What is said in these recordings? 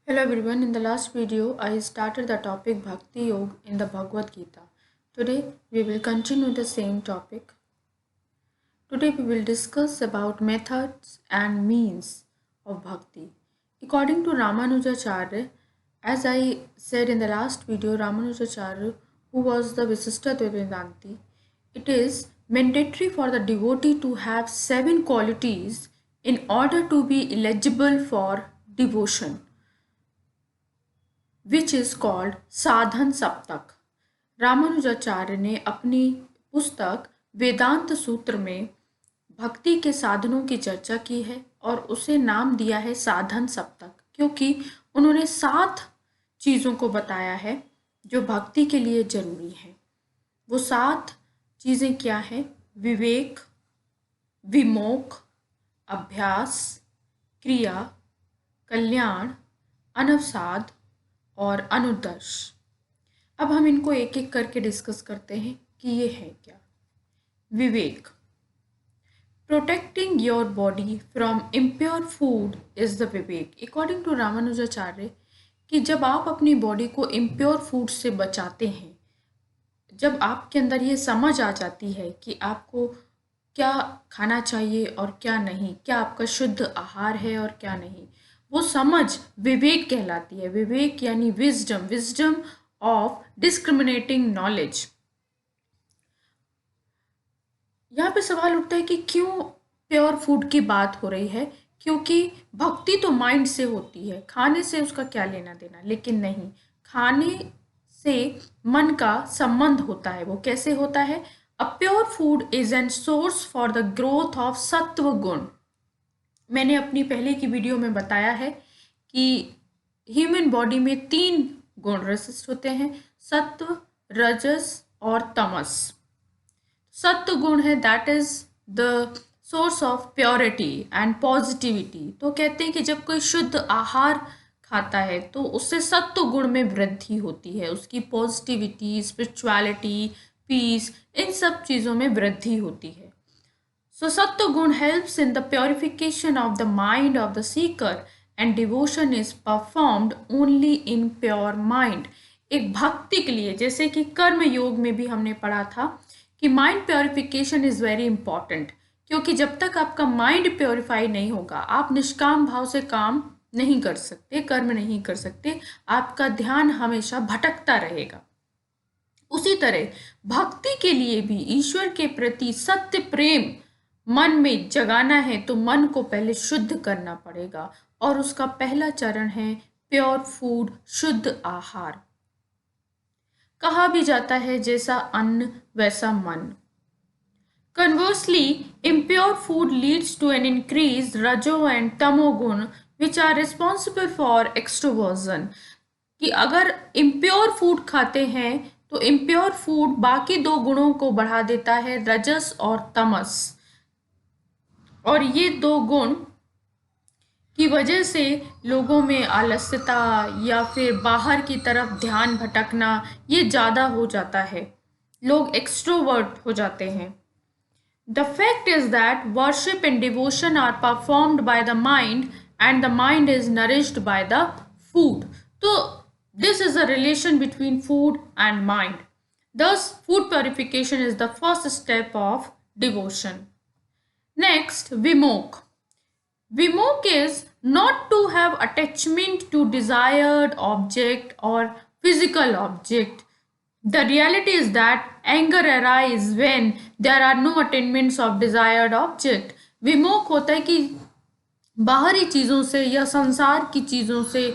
Hello everyone, in the last video I started the topic Bhakti Yoga in the Bhagavad Gita. Today we will continue the same topic. Today we will discuss about methods and means of Bhakti. According to Ramanujacharya, as I said in the last video, Ramanujacharya, who was the Visishta Vedanti, it is mandatory for the devotee to have 7 qualities in order to be eligible for devotion, which is called साधन सप्तक। रामानुजाचार्य ने अपनी पुस्तक वेदांत सूत्र में भक्ति के साधनों की चर्चा की है और उसे नाम दिया है साधन सप्तक, क्योंकि उन्होंने 7 चीज़ों को बताया है जो भक्ति के लिए जरूरी है। वो 7 चीज़ें क्या है? विवेक, विमोख, अभ्यास, क्रिया, कल्याण, अनवसाद और अनुदर्श। अब हम इनको एक एक करके डिस्कस करते हैं कि ये है क्या। Vivek, protecting your body from impure food is the vivek. According to Ramanujacharya कि जब आप अपनी बॉडी को इम्प्योर फूड से बचाते हैं, जब आपके अंदर ये समझ आ जाती है कि आपको क्या खाना चाहिए और क्या नहीं, क्या आपका शुद्ध आहार है और क्या नहीं, वो समझ विवेक कहलाती है। विवेक यानी विजडम ऑफ डिस्क्रिमिनेटिंग नॉलेज। यहाँ पे सवाल उठता है कि क्यों प्योर फूड की बात हो रही है, क्योंकि भक्ति तो माइंड से होती है, खाने से उसका क्या लेना देना। लेकिन नहीं, खाने से मन का संबंध होता है। वो कैसे होता है? A pure food is an source for the growth of सत्व गुण। मैंने अपनी पहले की वीडियो में बताया है कि ह्यूमन बॉडी में 3 गुण रेसिस्ट होते हैं, सत्व, रजस और तमस। सत्व गुण है that is the source of purity and positivity. तो कहते हैं कि जब कोई शुद्ध आहार खाता है तो उससे सत्व गुण में वृद्धि होती है, उसकी पॉजिटिविटी, स्पिरिचुअलिटी, पीस, इन सब चीज़ों में वृद्धि होती है। So Sattva Gun helps in the purification of the mind of the seeker and devotion is performed only in pure mind. एक भक्ति के लिए, जैसे कि कर्म योग में भी हमने पढ़ा था कि mind purification is very important, क्योंकि जब तक आपका माइंड प्योरीफाई नहीं होगा आप निष्काम भाव से काम नहीं कर सकते, कर्म नहीं कर सकते, आपका ध्यान हमेशा भटकता रहेगा। उसी तरह भक्ति के लिए भी ईश्वर के प्रति सत्य प्रेम मन में जगाना है तो मन को पहले शुद्ध करना पड़ेगा, और उसका पहला चरण है प्योर फूड, शुद्ध आहार। कहा भी जाता है जैसा अन्न वैसा मन। Conversely, impure food leads to an increased rajo and tamo gun which are responsible for extroversion। कि अगर impure food खाते हैं तो impure food बाकी 2 गुणों को बढ़ा देता है, रजस और तमस। और ये 2 गुण की वजह से लोगों में आलस्यता या फिर बाहर की तरफ ध्यान भटकना ये ज़्यादा हो जाता है, लोग एक्सट्रोवर्ट हो जाते हैं। The fact is that worship and devotion are performed by the mind and the mind is nourished by the food. तो this is a relation between food and mind. Thus food purification is the first step of devotion. Next, Vimokh. Vimokh is not to have attachment to desired object or physical object. The reality is that anger arises when there are no attainments of desired object. विमोख होता है कि बाहरी चीज़ों से या संसार की चीज़ों से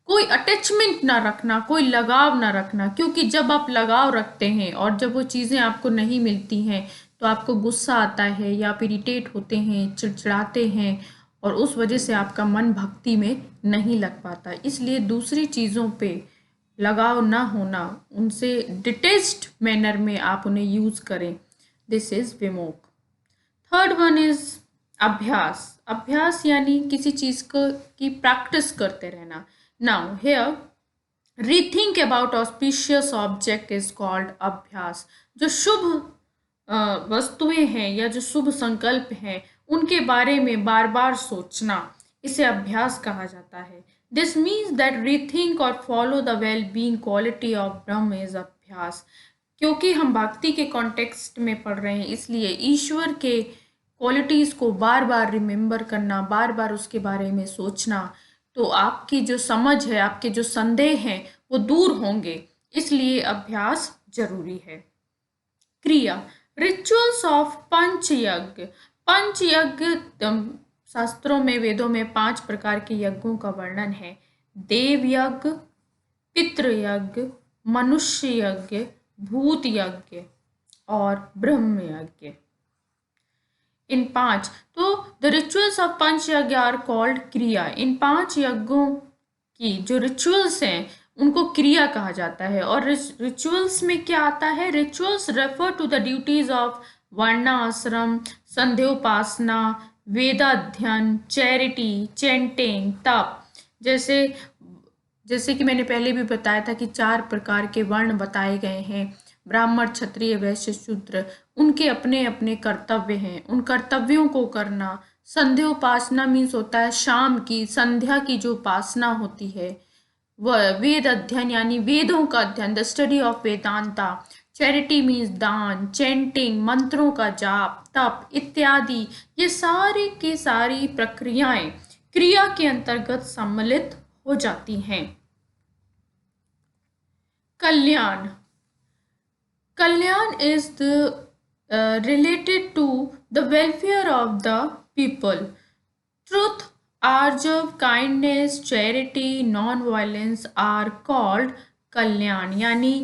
कोई अटैचमेंट ना रखना, कोई लगाव ना रखना, क्योंकि जब आप लगाव रखते हैं और जब वो चीज़ें आपको नहीं मिलती हैं तो आपको गुस्सा आता है या फिर इरिटेट होते हैं, चिड़चिड़ाते हैं, और उस वजह से आपका मन भक्ति में नहीं लग पाता। इसलिए दूसरी चीज़ों पे लगाव ना होना, उनसे डिटेच्ड मैनर में आप उन्हें यूज़ करें, this is vimokh. Third one is abhyas. अभ्यास यानी किसी चीज़ को की प्रैक्टिस करते रहना। Now here rethink about auspicious object is called अभ्यास। जो शुभ वस्तुएं हैं या जो शुभ संकल्प हैं उनके बारे में बार बार सोचना, इसे अभ्यास कहा जाता है। दिस मीन्स दैट रीथिंक और follow the well being quality of Brahma is अभ्यास। क्योंकि हम भक्ति के कॉन्टेक्स्ट में पढ़ रहे हैं, इसलिए ईश्वर के क्वालिटीज़ को बार बार रिमेम्बर करना, बार बार उसके बारे में सोचना, तो आपकी जो समझ है, आपके जो संदेह हैं वो दूर होंगे। इसलिए अभ्यास जरूरी है। क्रिया, रिचुअल्स ऑफ पंचयज्ञ। पंचयज्ञ शास्त्रों में, वेदों में 5 प्रकार के यज्ञों का वर्णन है। देव यज्ञ, पितृयज्ञ, मनुष्य यज्ञ, भूत यज्ञ और ब्रह्म यज्ञ। इन 5, तो द रिचुअल्स ऑफ पंच यज्ञ आर कॉल्ड क्रिया। इन 5 यज्ञों की जो रिचुअल्स हैं उनको क्रिया कहा जाता है। और रिचुअल्स में क्या आता है? Rituals refer to the duties of varnashrama, sandhyopasana, वेदाध्ययन, charity, chanting, तप। जैसे कि मैंने पहले भी बताया था कि 4 प्रकार के वर्ण बताए गए हैं, ब्राह्मण, क्षत्रिय, वैश्य, शूद्र। उनके अपने अपने कर्तव्य हैं, उन कर्तव्यों को करना। संध्योपासना मीन्स होता है शाम की, संध्या की जो उपासना होती है वह। वेद अध्ययन यानी वेदों का अध्ययन, the study of Vedanta. Charity means दान, चैंटिंग मंत्रों का जाप, तप इत्यादि। ये सारी की सारी प्रक्रियाएं क्रिया के अंतर्गत सम्मिलित हो जाती हैं। Kalyan, kalyan is the related to the welfare of the people. Truth, arjav, kindness, charity, non violence are called kalyan. यानी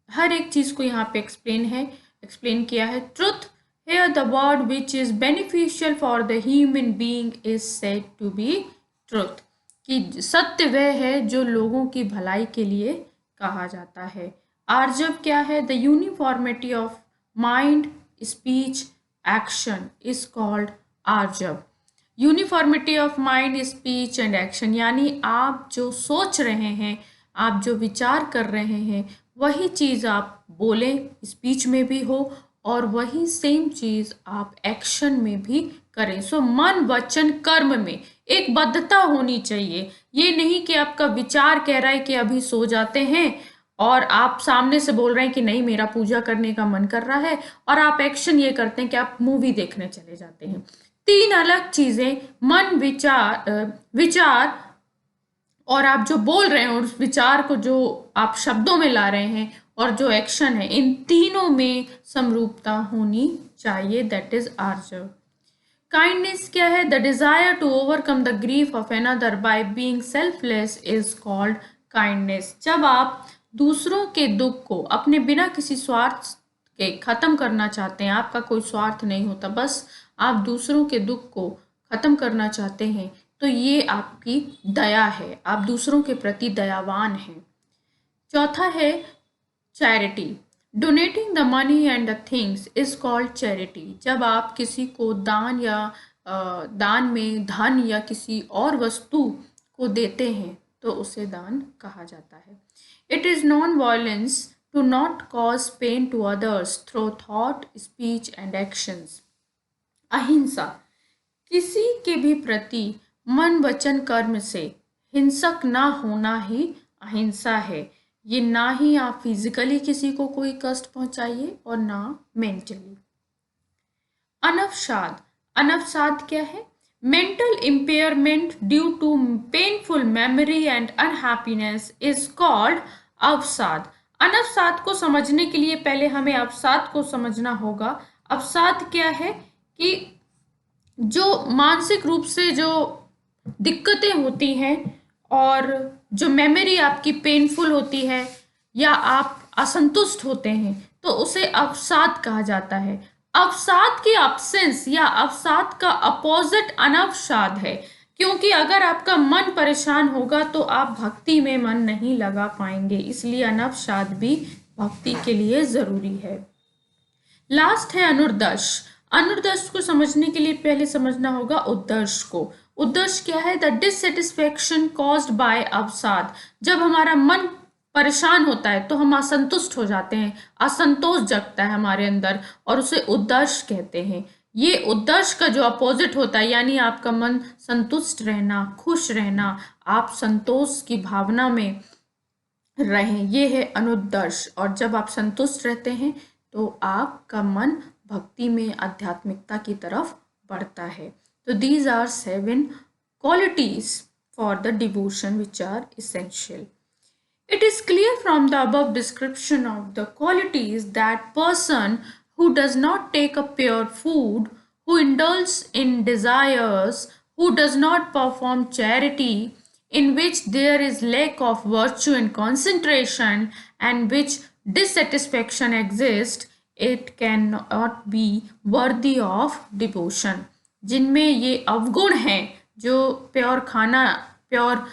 हर एक चीज को यहाँ पे एक्सप्लेन किया है। Truth, here the word which is beneficial for the human being is said to be truth। कि सत्य वह है जो लोगों की भलाई के लिए कहा जाता है। आर्जव क्या है? The uniformity of mind, speech, action is called arjav. Uniformity of mind, speech and action, यानी आप जो सोच रहे हैं, आप जो विचार कर रहे हैं, वही चीज़ आप बोलें, स्पीच में भी हो, और वही सेम चीज़ आप एक्शन में भी करें। सो मन, वचन, कर्म में एक बद्धता होनी चाहिए। ये नहीं कि आपका विचार कह रहा है कि अभी सो जाते हैं और आप सामने से बोल रहे हैं कि नहीं मेरा पूजा करने का मन कर रहा है, और आप एक्शन ये करते हैं कि आप मूवी देखने चले जाते हैं। 3 अलग चीजें, मन, विचार और आप जो बोल रहे हैं, और उस विचार को जो आप शब्दों में ला रहे हैं, और जो एक्शन है, इन तीनों में समरूपता होनी चाहिए। That is आर्जव। काइंडनेस क्या है? The desire to overcome the grief of another by being selfless is called kindness. जब आप दूसरों के दुख को अपने बिना किसी स्वार्थ के खत्म करना चाहते हैं, आपका कोई स्वार्थ नहीं होता, बस आप दूसरों के दुख को खत्म करना चाहते हैं, तो ये आपकी दया है, आप दूसरों के प्रति दयावान हैं। चौथा है charity. Donating the money and the things is called charity. जब आप किसी को दान या दान में धन या किसी और वस्तु को देते हैं तो उसे दान कहा जाता है। It is non violence to not cause pain to others through thought, speech and actions. अहिंसा, किसी के भी प्रति मन, वचन, कर्म से हिंसक ना होना ही अहिंसा है। ये ना ही आप फिजिकली किसी को कोई कष्ट पहुंचाइए और ना मेंटली। अनवसाद, अनवसाद क्या है? Mental impairment due to painful memory and unhappiness is called avasada. अनवसाद को समझने के लिए पहले हमें अवसाद को समझना होगा। अवसाद क्या है? कि जो मानसिक रूप से जो दिक्कतें होती हैं और जो मेमोरी आपकी पेनफुल होती है या आप असंतुष्ट होते हैं, तो उसे अवसाद कहा जाता है। अवसाद की अब्सेंस या अवसाद का अपोजिट अनवसाद है। क्योंकि अगर आपका मन परेशान होगा तो आप भक्ति में मन नहीं लगा पाएंगे, इसलिए अनवसाद भी भक्ति के लिए जरूरी है। लास्ट है अनुर्दश। अनुर्दश को समझने के लिए पहले समझना होगा उद्दर्श को। उद्दर्श क्या है? द डिससेटिस्फेक्शन कॉज्ड बाय अवसाद। जब हमारा मन परेशान होता है तो हम असंतुष्ट हो जाते हैं, असंतोष जगता है हमारे अंदर, और उसे उद्दर्श कहते हैं। ये उद्दर्श का जो अपोजिट होता है, यानी आपका मन संतुष्ट रहना, खुश रहना, आप संतोष की भावना में रहें, ये है अनुदर्श। और जब आप संतुष्ट रहते हैं तो आपका मन भक्ति में, आध्यात्मिकता की तरफ बढ़ता है। तो these are 7 qualities for the devotion which are essential. It is clear from the above description of the qualities that person who does not take a pure food, who indulges in desires, who does not perform charity, in which there is lack of virtue and concentration, and which dissatisfaction exists, it cannot be worthy of devotion. जिनमें ये अवगुण हैं, जो pure खाना, pure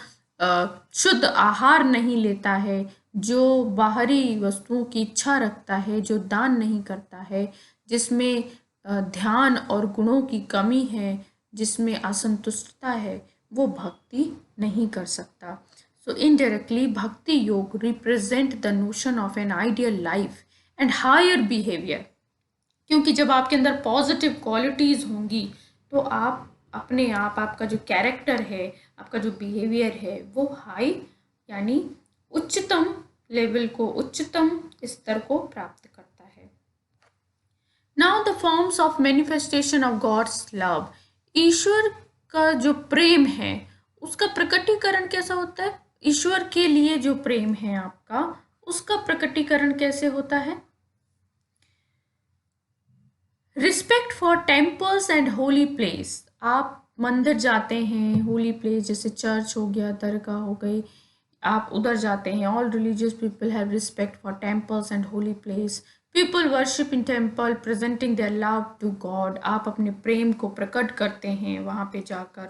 शुद्ध आहार नहीं लेता है, जो बाहरी वस्तुओं की इच्छा रखता है, जो दान नहीं करता है, जिसमें ध्यान और गुणों की कमी है, जिसमें असंतुष्टता है, वो भक्ति नहीं कर सकता। सो indirectly bhakti yoga represent the notion of an ideal life and higher behaviour, क्योंकि जब आपके अंदर पॉजिटिव क्वालिटीज़ होंगी तो आप अपने आप, आपका जो कैरेक्टर है, आपका जो बिहेवियर है, वो हाई यानी उच्चतम लेवल को, उच्चतम स्तर को प्राप्त करता है। Now the forms of manifestation of God's love, ईश्वर का जो प्रेम है उसका प्रकटीकरण कैसा होता है? ईश्वर के लिए जो प्रेम है आपका, उसका प्रकटीकरण कैसे होता है? Respect for temples and holy place, आप मंदिर जाते हैं, होली प्लेस जैसे चर्च हो गया, दरगाह हो गई, आप उधर जाते हैं। All religious people have respect for temples and holy place. People worship in temple presenting their love to God, आप अपने प्रेम को प्रकट करते हैं वहाँ पे जाकर।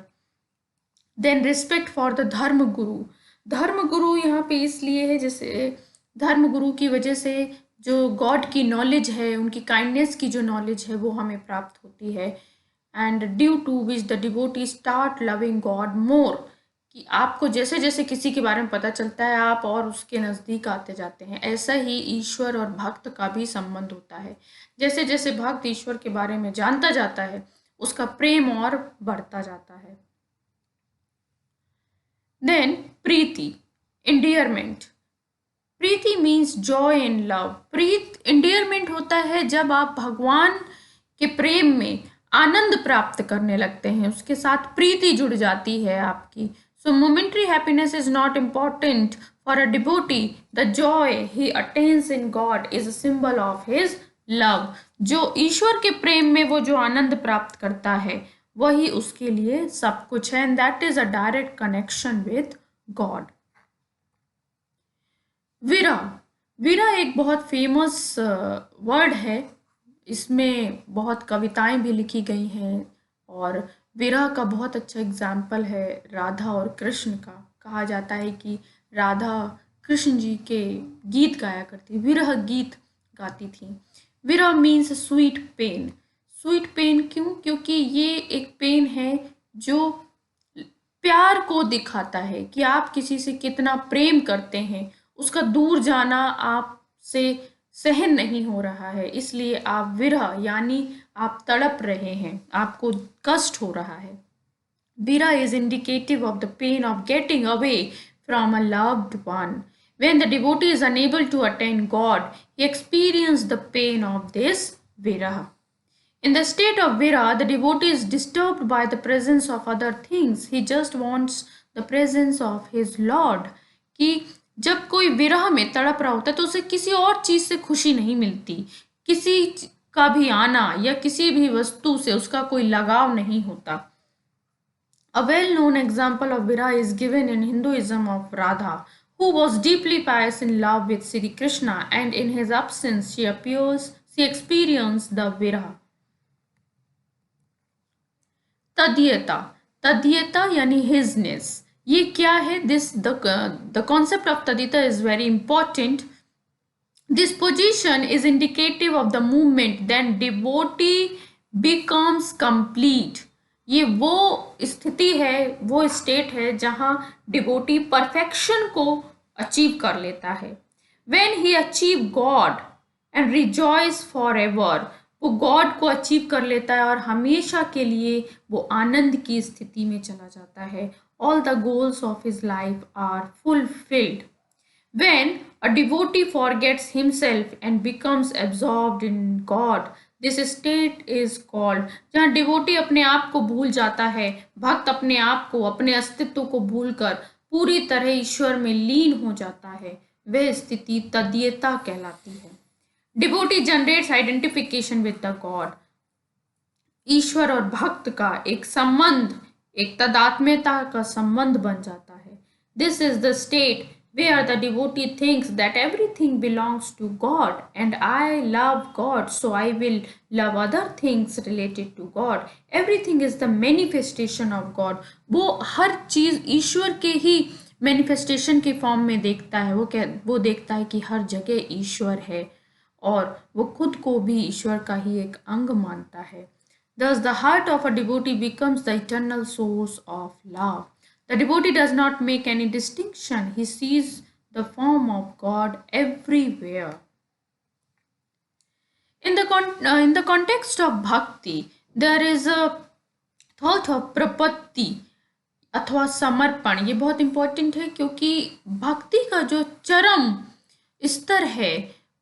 देन रिस्पेक्ट फॉर द धर्म गुरु, धर्म गुरु यहाँ पे इसलिए है जैसे धर्म गुरु की वजह से जो गॉड की नॉलेज है, उनकी काइंडनेस की जो नॉलेज है वो हमें प्राप्त होती है। And due to which the devotee start loving God more, कि आपको जैसे जैसे किसी के बारे में पता चलता है आप और उसके नज़दीक आते जाते हैं। ऐसा ही ईश्वर और भक्त का भी संबंध होता है, जैसे जैसे भक्त ईश्वर के बारे में जानता जाता है उसका प्रेम और बढ़ता जाता है। Then preeti, endearment, preeti means joy in love. प्रीत इंडियरमेंट होता है जब आप भगवान के प्रेम में आनंद प्राप्त करने लगते हैं, उसके साथ प्रीति जुड़ जाती है आपकी। So momentary happiness is not important for a devotee, the joy he attains in God is a symbol of his love. जो ईश्वर के प्रेम में वो जो आनंद प्राप्त करता है वही उसके लिए सब कुछ है, and that is a direct connection with God. विरह, विरह एक बहुत फेमस वर्ड है, इसमें बहुत कविताएं भी लिखी गई हैं, और विरह का बहुत अच्छा एग्जाम्पल है राधा और कृष्ण का। कहा जाता है कि राधा कृष्ण जी के गीत गाया करती, विरह गीत गाती थी। Viraha means sweet pain. Sweet pain क्यों? क्योंकि ये एक पेन है जो प्यार को दिखाता है कि आप किसी से कितना प्रेम करते हैं, उसका दूर जाना आपसे सहन नहीं हो रहा है, इसलिए आप विरह यानी आप तड़प रहे हैं, आपको कष्ट हो रहा है। विरह is indicative of the pain of getting away from a loved one. When the devotee is unable to attain God, he experiences the pain of this viraha. In the state of viraha, the devotee is disturbed by the presence of other things. He just wants the presence of his Lord. कि जब कोई विरह में तड़प रहा होता है तो उसे किसी और चीज़ से खुशी नहीं मिलती, किसी का भी आना या किसी भी वस्तु से उसका कोई लगाव नहीं होता। A well-known example of viraha is given in Hinduism of Radha, who was deeply pious in love with Sri Krishna, and in his absence she experienced the viraha. तद्यता, तद्यता यानी हिजनेस, ये क्या है? The concept of tadiyata is very important. This position is indicative of the movement then devotee becomes complete. ये वो स्थिति है, वो state है जहाँ डिवोटी परफेक्शन को अचीव कर लेता है। When he achieve God and rejoice for ever, वो गॉड को अचीव कर लेता है और हमेशा के लिए वो आनंद की स्थिति में चला जाता है all the goals of his life are fulfilled. When a devotee forgets himself and becomes absorbed in God, this state is called, जहाँ डिवोटी अपने आप को भूल जाता है, भक्त अपने आप को, अपने अस्तित्व को भूलकर पूरी तरह ईश्वर में लीन हो जाता है, वह स्थिति तद्यता कहलाती है. Devotee generates identification with the God. ईश्वर और भक्त का एक संबंध, एक तदात्म्यता का संबंध बन जाता है. This is the state where the devotee thinks that everything belongs to God and I love God, so I will love other things related to God. Everything is the manifestation of God. वो हर चीज ईश्वर के ही manifestation के form में देखता है. वो देखता है कि हर जगह ईश्वर है और वो खुद को भी ईश्वर का ही एक अंग मानता है. Thus the heart of a devotee becomes the eternal source of love. The devotee does not make any distinction. He sees the form of God everywhere. In the context of bhakti, there is a thought of prapatti अथवा समर्पण. ये बहुत important है क्योंकि भक्ति का जो चरम स्तर है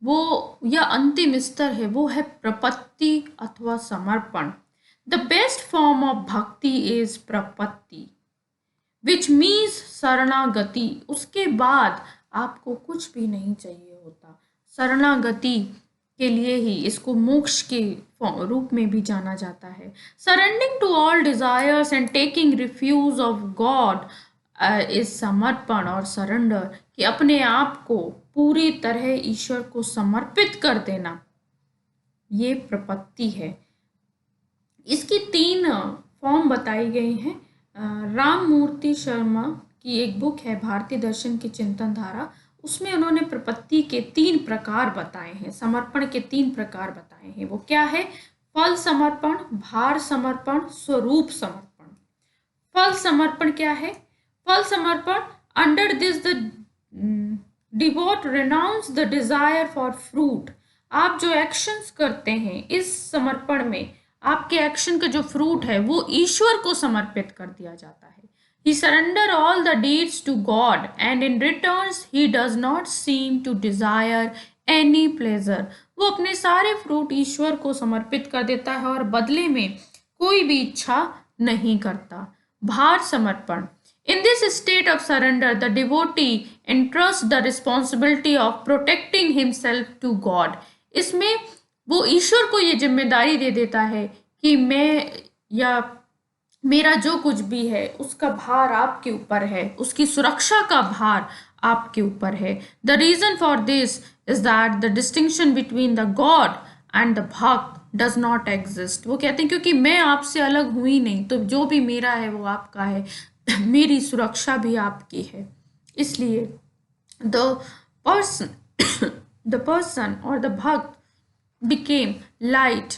वो या अंतिम स्तर है वो है प्रपत्ति अथवा समर्पण. The best form of bhakti is prapatti, which means शरणागति. उसके बाद आपको कुछ भी नहीं चाहिए होता. शरणागति के लिए ही इसको मोक्ष के रूप में भी जाना जाता है. Surrendering to all desires and taking refuge of God is samarpan और सरेंडर, कि अपने आप को पूरी तरह ईश्वर को समर्पित कर देना, ये प्रपत्ति है. इसकी 3 फॉर्म बताई गई हैं. राममूर्ति शर्मा की एक बुक है भारतीय दर्शन की चिंतन धारा, उसमें उन्होंने प्रपत्ति के 3 प्रकार बताए हैं, समर्पण के 3 प्रकार बताए हैं. वो क्या है? फल समर्पण, भार समर्पण, स्वरूप समर्पण. फल समर्पण क्या है? फल समर्पण, under this the devotee renounce the desire for fruit. आप जो एक्शंस करते हैं इस समर्पण में आपके एक्शन का जो फ्रूट है वो ईश्वर को समर्पित कर दिया जाता है. He surrender all the deeds to God and in returns he does not seem to desire any pleasure. वो अपने सारे फ्रूट ईश्वर को समर्पित कर देता है और बदले में कोई भी इच्छा नहीं करता. भार समर्पण. In this state of surrender, the devotee entrusts the responsibility of protecting himself to God. इसमें वो ईश्वर को ये जिम्मेदारी दे देता है कि मैं या मेरा जो कुछ भी है उसका भार आपके ऊपर है, उसकी सुरक्षा का भार आपके ऊपर है. The reason for this is that the distinction between the God and the bhakta does not exist. वो कहते हैं क्योंकि मैं आपसे अलग हुई नहीं, तो जो भी मेरा है वो आपका है, मेरी सुरक्षा भी आपकी है. इसलिए द पर्सन और द भक्त became light.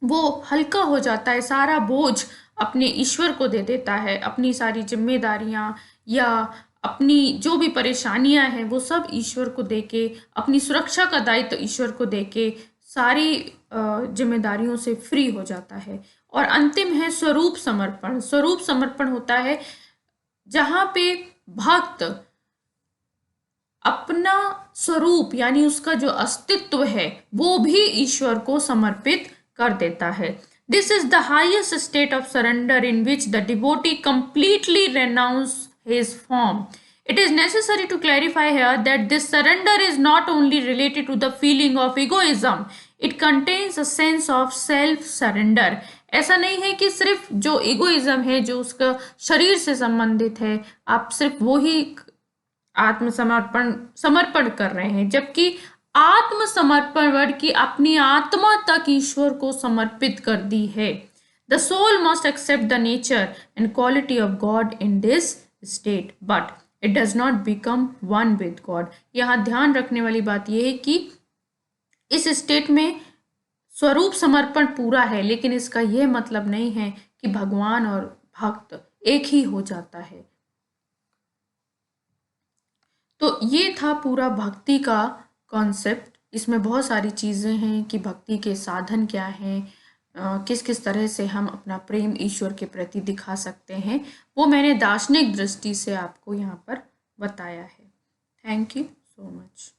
वो हल्का हो जाता है, सारा बोझ अपने ईश्वर को दे देता है, अपनी सारी जिम्मेदारियां या अपनी जो भी परेशानियां हैं वो सब ईश्वर को देके, अपनी सुरक्षा का दायित्व ईश्वर को देके सारी जिम्मेदारियों से फ्री हो जाता है. और अंतिम है स्वरूप समर्पण. स्वरूप समर्पण होता है जहाँ पे भक्त अपना स्वरूप यानी उसका जो अस्तित्व है वो भी ईश्वर को समर्पित कर देता है. This is the highest state of surrender in which the devotee completely renounce his form. It is necessary to clarify here that this surrender is not only related to the feeling of egoism, it contains a sense of self-surrender. ऐसा नहीं है कि सिर्फ जो egoism है, जो उसका शरीर से संबंधित है, आप सिर्फ वो ही समर्पण कर रहे हैं, जबकि आत्मसमर्पण वर्ड की अपनी आत्मा तक ईश्वर को समर्पित कर दी है. The soul must accept the nature and quality of God in this state, but it does not become one with God. यहाँ ध्यान रखने वाली बात यह है कि इस स्टेट में स्वरूप समर्पण पूरा है, लेकिन इसका यह मतलब नहीं है कि भगवान और भक्त एक ही हो जाता है. तो ये था पूरा भक्ति का कॉन्सेप्ट. इसमें बहुत सारी चीज़ें हैं कि भक्ति के साधन क्या हैं, किस किस तरह से हम अपना प्रेम ईश्वर के प्रति दिखा सकते हैं, वो मैंने दार्शनिक दृष्टि से आपको यहाँ पर बताया है। Thank you so much.